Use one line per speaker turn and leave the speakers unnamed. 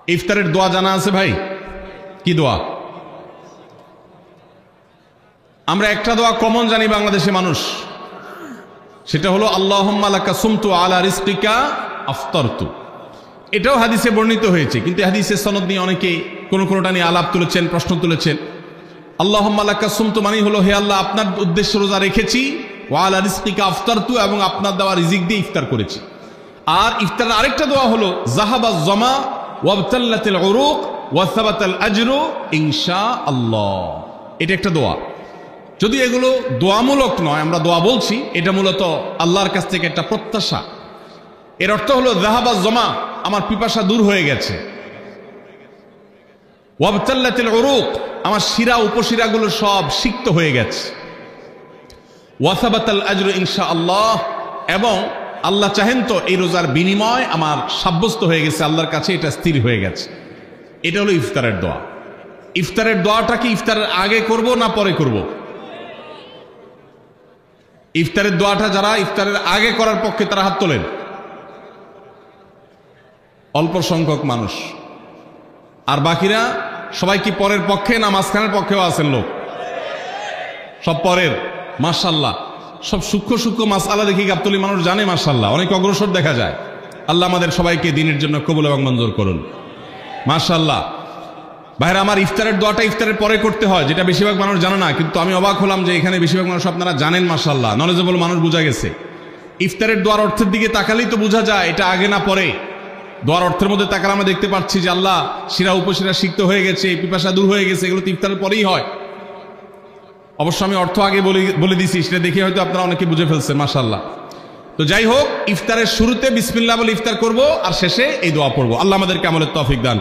ইফতারের দোয়া জানা আছে ভাই? কি দোয়া? আমরা একটা দোয়া কমন জানি বাংলাদেশে মানুষ, সেটা হলো আল্লাহুম্মা লাকা সুমতু আলা রিজকিকা আফতারতু। এটাও হাদিসে বর্ণিত হয়েছে, কিন্তু হাদিসের সনদ নিয়ে অনেকে কোনোটা নিয়ে আলাপ তুলেছেন, প্রশ্ন তুলেছেন। আল্লাহুম্মা লাকা সুমতু মানে হলো, হে আল্লাহ আপনার উদ্দেশ্যে রোজা রেখেছি, ওয়া আলা রিজকিকা আফতারতু, এবং আপনার দেওয়া রিজিক দিয়ে ইফতার করেছি। আর ইফতারের আরেকটা দোয়া হলো যাহাবাজ জামা ওয়াবতাল্লাতিল উরুক ওয়া সাবাতাল আজরু ইনশাআল্লাহ। এটা একটা দোয়া। যদি এগুলো দোয়ামূলক নয়, আমরা দোয়া বলছি, এটা মূলত আল্লাহর কাছ থেকে একটা প্রত্যাশা। এর অর্থ হলো যাহাবাজ জামা, আমার পিপাসা দূর হয়ে গেছে। ওয়াবতাল্লাতিল উরুক, আমার শিরা উপশিরাগুলো সব সিক্ত হয়ে গেছে। ওয়া সাবাতাল আজরু ইনশাআল্লাহ, এবং আল্লাহ চাহেন তো এই রোজার বিনিময় আমার সাব্যস্ত হয়ে গেছে আল্লাহর কাছে, এটা স্থির হয়ে গেছে। এটা হলো ইফতারের দোয়া। ইফতারের দোয়াটা কি ইফতারের আগে করব না পরে করব? ইফতারের দোয়াটা যারা ইফতারের আগে করার পক্ষে তারা হাত তোলেন। অল্প সংখ্যক মানুষ, আর বাকিরা সবাই কি পরের পক্ষে না মাঝখানের পক্ষেও আছেন লোক? সব পরের। মাশাআল্লাহ, সব সূক্ষ্ম সূক্ষ্ম মাসআলা দেখি গাবতলী মানুষ জানে, মাশাআল্লাহ, অনেক অগ্রসর দেখা যায়। আল্লাহ আমাদের সবাইকে দ্বীনের জন্য কবুল এবং মঞ্জুর করুন, মাশাআল্লাহ। ভাইরা আমার, ইফতারের দোয়াটা ইফতারের পরে করতে হয়, যেটা বেশিরভাগ মানুষ জানে না, কিন্তু আমি অবাক হলাম যে এখানে বেশিরভাগ মানুষ আপনারা জানেন, মাশাআল্লাহ, নলেজেবল মানুষ, বোঝা গেছে। ইফতারের দোয়ার অর্থের দিকে তাকালেই তো বোঝা যায় এটা আগে না পরে। দোয়ার অর্থের মধ্যে তাকালে আমরা দেখতে পাচ্ছি যে আল্লাহ শিরা উপশিরা সিক্ত হয়ে গেছে, পিপাসা দূর হয়ে গেছে, এগুলো তো ইফতারের পরেই হয়। অবশ্য আমি অর্থ আগে বলে দিছি, সেটা দেখে হয়তো আপনারা অনেকে বুঝে ফেলছেন, মাশাআল্লাহ। তো যাই হোক, ইফতারের শুরুতে বিসমিল্লাহ বলে ইফতার করব, আর শেষে এই দোয়া পড়বো। আল্লাহ আমাদেরকে আমলের তৌফিক দান।